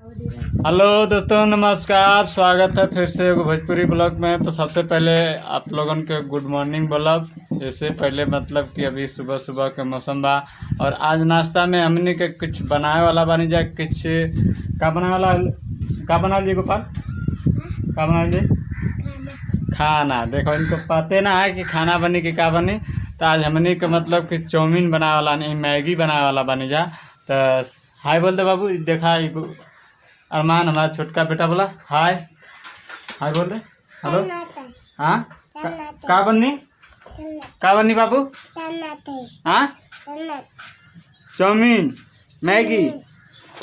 Hello दोस्तों, नमस्कार। स्वागत है फिर से एगो भोजपुरी ब्लॉग में। तो सबसे पहले आप लोगन के गुड मॉर्निंग बोलब। इससे पहले मतलब कि अभी सुबह सुबह के मौसम बा और आज नाश्ता में हमने के कुछ बनाए वाला बनी जाए। कुछ का बनाए वाला का बना ली गोपाल, का बना ली खाना। देखो इनको पते ना है कि खाना बनी कि का बनी। तो आज हमने के मतलब कि चाउमीन बनाए वाला नहीं, मैगी बनाए वाला बनी जा। तो हाय बोल दे बाबू। देखा अरमान हमारा छोटका बेटा बोला हाय हाय बोल दे। हेलो हाँ का बनी बाबू? हाँ चाउमीन मैगी।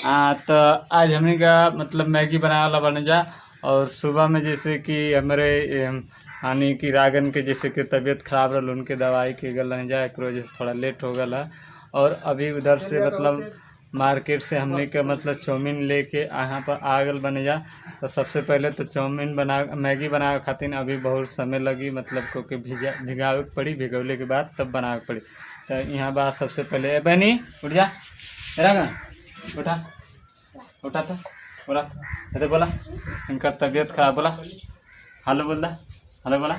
हाँ तो आज हमने का मतलब मैगी बनाने वाला बने जा। और सुबह में जैसे कि हमारे यानी कि रागन के जैसे कि तबीयत खराब रहा, उनके दवाई के गल नहीं जाए, एक वजह से थोड़ा लेट हो गया। और अभी उधर से मतलब मार्केट से हमने के मतलब चाउमीन लेके यहाँ पर आगल बने जा। तो सबसे पहले तो चाउमीन मैगी बनावे खातिर अभी बहुत समय लगी, मतलब क्योंकि भिगावे के पड़ी, भिगौले के बाद तब बनावे के पड़ी। तो यहाँ बात सबसे पहले बहनी उठ जा, उठा उठा तो बोला तो बोला इनका तबीयत खराब बोला। हेलो बोल दा, हेलो बोला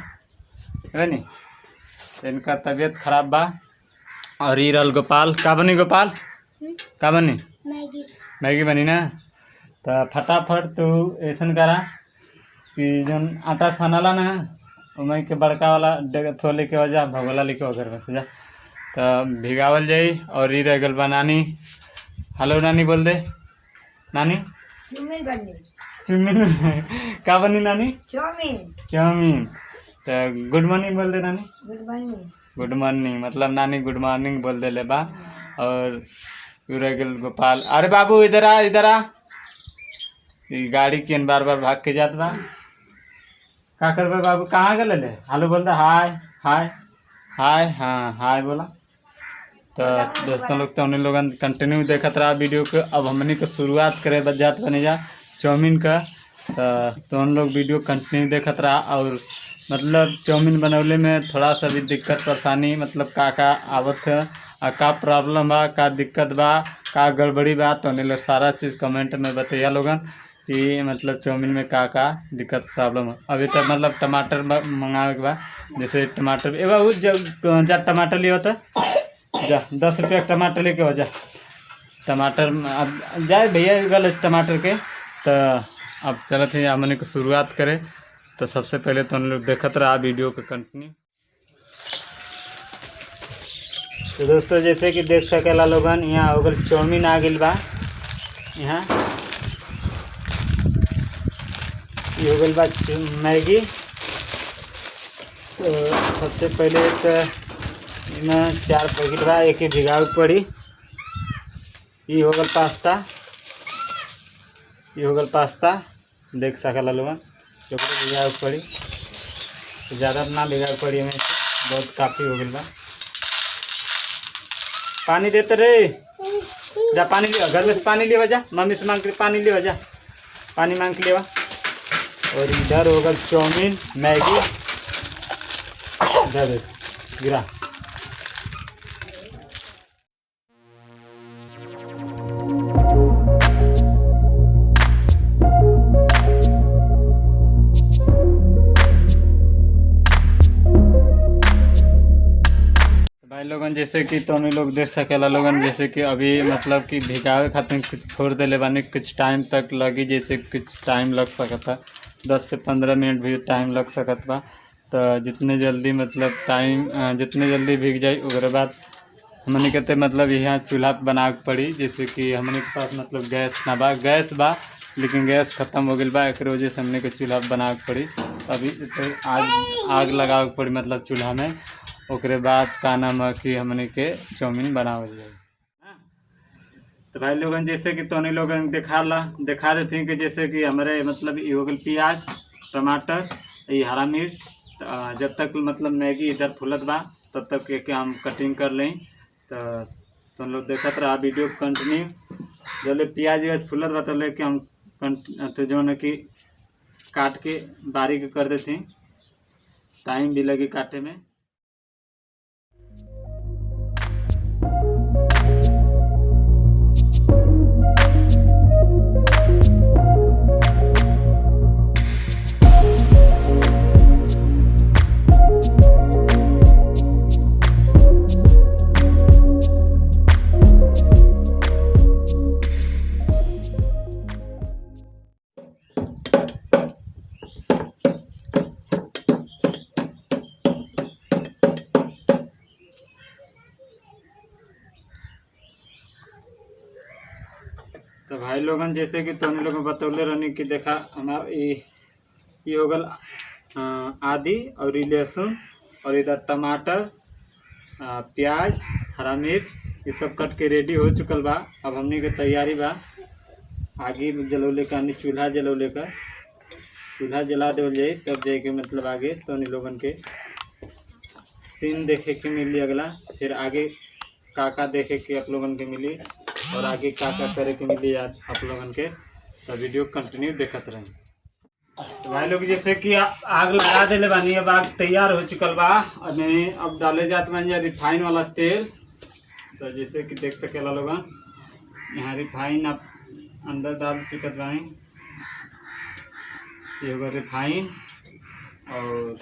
बहनी। तो इनका तबीयत खराब बा। और ये रल गोपाल का बनी, गोपाल का बनी मैगी बनी ना। तो फटाफट तू ऐसा करा कि जन आटा सानला ना उमई के बड़का वाला थो लेके वजह भगोला लेके घर में जा। तो भिगावल जाई। और ये रह गल बा नानी। हेलो नानी बोल दे। नानी चाउमीन का बनी नानी? चाउमीन। तो गुड मॉर्निंग बोल दे नानी। गुड मॉर्निंग मतलब नानी गुड मॉर्निंग बोल दे ले बा। और रह गल गोपाल। अरे बाबू इधर आ, इधर आ। गाड़ी के बार बार भाग के जात बा। का करबे बाबू, कहाँ गए ले? हेलो बोल दे हाय हाय हाय। हाँ हाय बोला। तो दोस्तों लोग तो उन्हीं लोग कंटिन्यू देखत रहा वीडियो को। अब हमने को शुरुआत करे जात बने जा चाउमीन का। तो उन लोग वीडियो कंटिन्यू देखत रहा। और मतलब चाउमीन बनौले में थोड़ा सा भी दिक्कत परेशानी मतलब का आवत है, का प्रॉब्लम बा, का दिक्कत बा, का गड़बड़ी बा, तो उन्हें लोग सारा चीज़ कमेंट में बताइए लोगन कि मतलब चाउमीन में का दिक्कत प्रॉब्लम है। अभी तक मतलब टमाटर मंगावे के बाद जैसे टमाटर ए बाबू जा टमाटर लिया होता जा 10 रुपया टमाटर लेके हो जा। टमाटर अब जाए भैया गल टमाटर के। तो अब चलते हैं हमने को शुरुआत करें। तो सबसे पहले तो उन लोग देखत रहा वीडियो को कंटिन्यू। तो दोस्तों जैसे कि देख सकेला लोगन, यहाँ हो गल चाउमीन आ गई बा। यहाँ ये हो गई बा मैगी। तो सबसे पहले तो इनमें 4 पैकेट बा, एक ही भिगाव पड़ी। ये हो गल पास्ता, ये हो गल पास्ता देख सकेला लोगन, जो भिगाव पड़ी। तो ज़्यादा ना भिगाव पड़ी हमें, बहुत काफ़ी हो गई बा। पानी देते रे जा, पानी लिया घर में से पानी लिया जा, मम्मी से मांग के पानी लिया जा, पानी मांग के लिया। और इधर होगा चाउमीन मैगी, इधर गिरा। भाई लोगन जैसे कि तो लोग देख सकेला लोगन, जैसे कि अभी मतलब कि भिगावे खातिर कुछ छोड़ देले बानी, कुछ टाइम तक लगी। जैसे कुछ टाइम लग सकता 10 से 15 मिनट भी टाइम लग सकता बा। तो जितने जल्दी मतलब टाइम जितने जल्दी भीग जाए उसके बाद हमने कहते मतलब यहाँ चूल्हा बनावे के पड़ी। जैसे कि हमने के पास मतलब गैस ना बा, गैस बा लेकिन गैस ख़त्म हो गई बा, एक वजह से हमने के चूल्हा बनावे के पड़ी। अभी तो आग लगावे के पड़ी मतलब चूल्हा में। ओकरे बाद का नाम है कि हमने के चाउमीन बनावल जाए। तो भाई लोगन जैसे कि तो लोगन दिखा देते हैं कि जैसे कि हमारे मतलब ये हो गल प्याज, टमाटर, ये हरा मिर्च। जब तक मतलब मैगी इधर फुलत बा तब तक के हम कटिंग कर लें। तो हम लोग देखते रहा वीडियो कंटिन्यू। जब प्याज व्याज फुलत बा तब लेके हम तो जो है कि काट के बारीक कर देते हैं, टाइम भी लगे काटे में। लोगन जैसे कि तोने लोग बतौले रहनी कि देखा हमार ये हो गल आदि और लहसुन और इधर टमाटर प्याज हरा मिर्च ये सब कट के रेडी हो चुकल बा। अब हमनी के तैयारी बा आगे जलौले का चूल्हा जलौले का चूल्हा जला दे जाए तब जाए के मतलब आगे तो लोगन के सीन देखे के मिली अगला फिर आगे काका देखे के आप लोगन के मिली और आगे काका करे के मिली आप लोगन के तो वीडियो कंटिन्यू देखते रहें। तो भाई लोग जैसे कि आग लगा देले बानी अब आग तैयार हो चुकल बा। अब डाले जात बानी रिफाइन वाला तेल। तो जैसे कि देख सकेला लोगन यहाँ रिफाइन आप अंदर डाल चुकत बानी। ये होगा रिफाइन और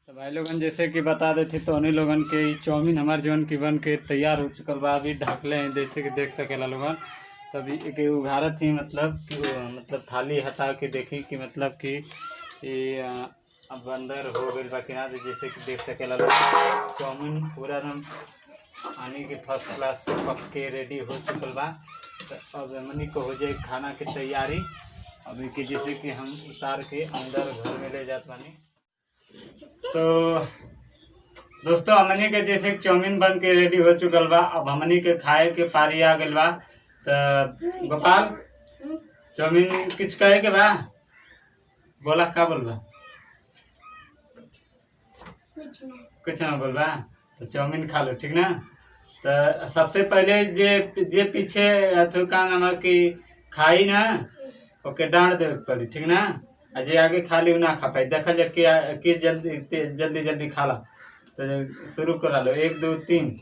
भाई लोगन जैसे कि बता देते तो उन्हीं लोगन के चाउमीन हमारे जौन की बन के तैयार हो चुकल बा। अभी ढकले हैं जैसे कि देख सकेला लोगन। तभी एक उघारत ही मतलब थाली हटा के देखी कि मतलब कि ये अब अंदर हो गई बा कि ना। जैसे कि देख सकेला लोग चाउमीन पूरा एकदम पानी के फर्स्ट क्लास के पक के रेडी हो चुकल बा। तो अब हमनी को हो जाए खाना की तैयारी। अभी कि जैसे कि हम उतार के अंदर घर में ले जाते बानी। तो दोस्तों हमनी के जैसे चाउमीन बन के रेडी हो चुकल बा। अब हमनी के खाए के पारी आ गइल बा। तो गोपाल चाउमीन किछ कहे के बा बोला का बोलबा? कुछ ना बोलबा। तो चाउमीन खा लो ठीक ना। तो सबसे पहले जे पीछे अथु का नाम की खाई ना ओके डांट दे पड़ी ठीक ना। जे आगे खाली ना खा पाई देखा जा कि जल्दी जल्दी खाला। तो शुरू करा लो 1 2 3।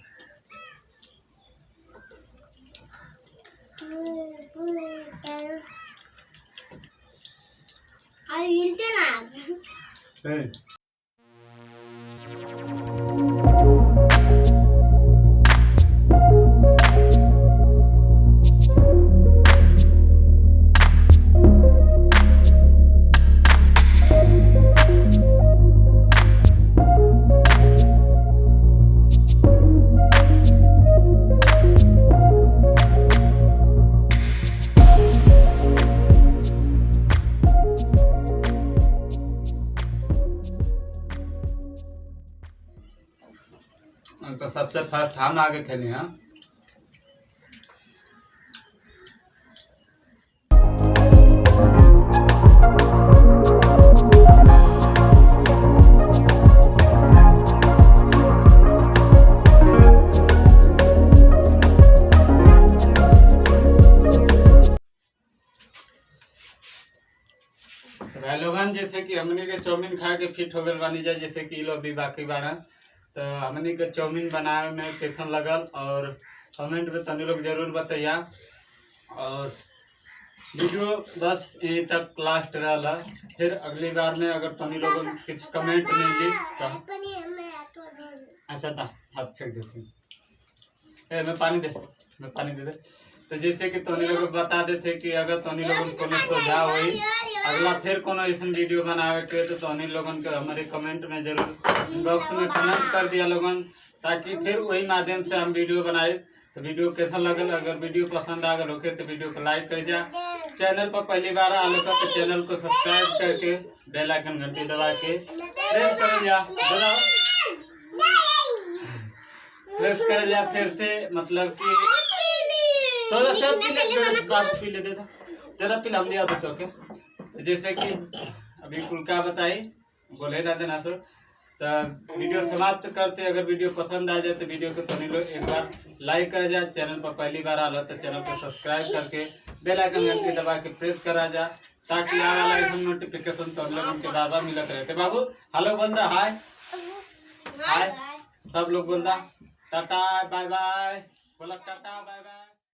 तो सबसे फर्स्ट हम आगे खेली हैं। भाई लोगन जैसे कि हमने के चाउमीन खा के फिट हो गए बानी जा। जैसे कि लो भी बाकी बाड़ा। तो हमने के चाउमीन बनाए में कैसन लगल और कमेंट में तनी लोग जरूर बताइए। और वीडियो बस यहीं तक लास्ट रहा। फिर अगली बार में अगर तनी लोग कुछ कमेंट मिली तो अच्छा था हाथ फेंक देती। मैं पानी दे दे। तो जैसे कि तोनी लोग बता देते कि अगर तोनी लोगन को सुझाव हुई अगला फिर कोनो ऐसा वीडियो बनावे के तो तोनी लोगन के हमारे कमेंट में जरूर बॉक्स में कमेंट कर दिया लोगन, ताकि फिर वही माध्यम से हम वीडियो बनाए। तो वीडियो कैसा लगल, अगर वीडियो पसंद आ गल होके तो वीडियो को लाइक कर दिया। चैनल पर पहली बार आ लोग तो चैनल को सब्सक्राइब करके बेल आइकन घंटी दबा के प्रेस कर दिया, प्रेस कर दिया फिर से, मतलब कि थोड़ा सा पी ले देता ज़्यादा पिला लिया तो चौके। जैसे कि अभी कुलका बताई बोले ना देना सो, तो वीडियो समाप्त करते। अगर वीडियो पसंद आ जाए तो वीडियो को तनी लोग एक बार लाइक कर जा, चैनल पर पहली बार आ लो तो चैनल को सब्सक्राइब करके बेल आइकन घंटी दबा के प्रेस करा जा, ताकि आने वाला नोटिफिकेशन तो हम लोगों के बार मिलत रहते। बाबू हेलो बोल दा, हाय हाय सब लोग बोल दा, टाटा बाय बाय, बोला टाटा बाय बाय।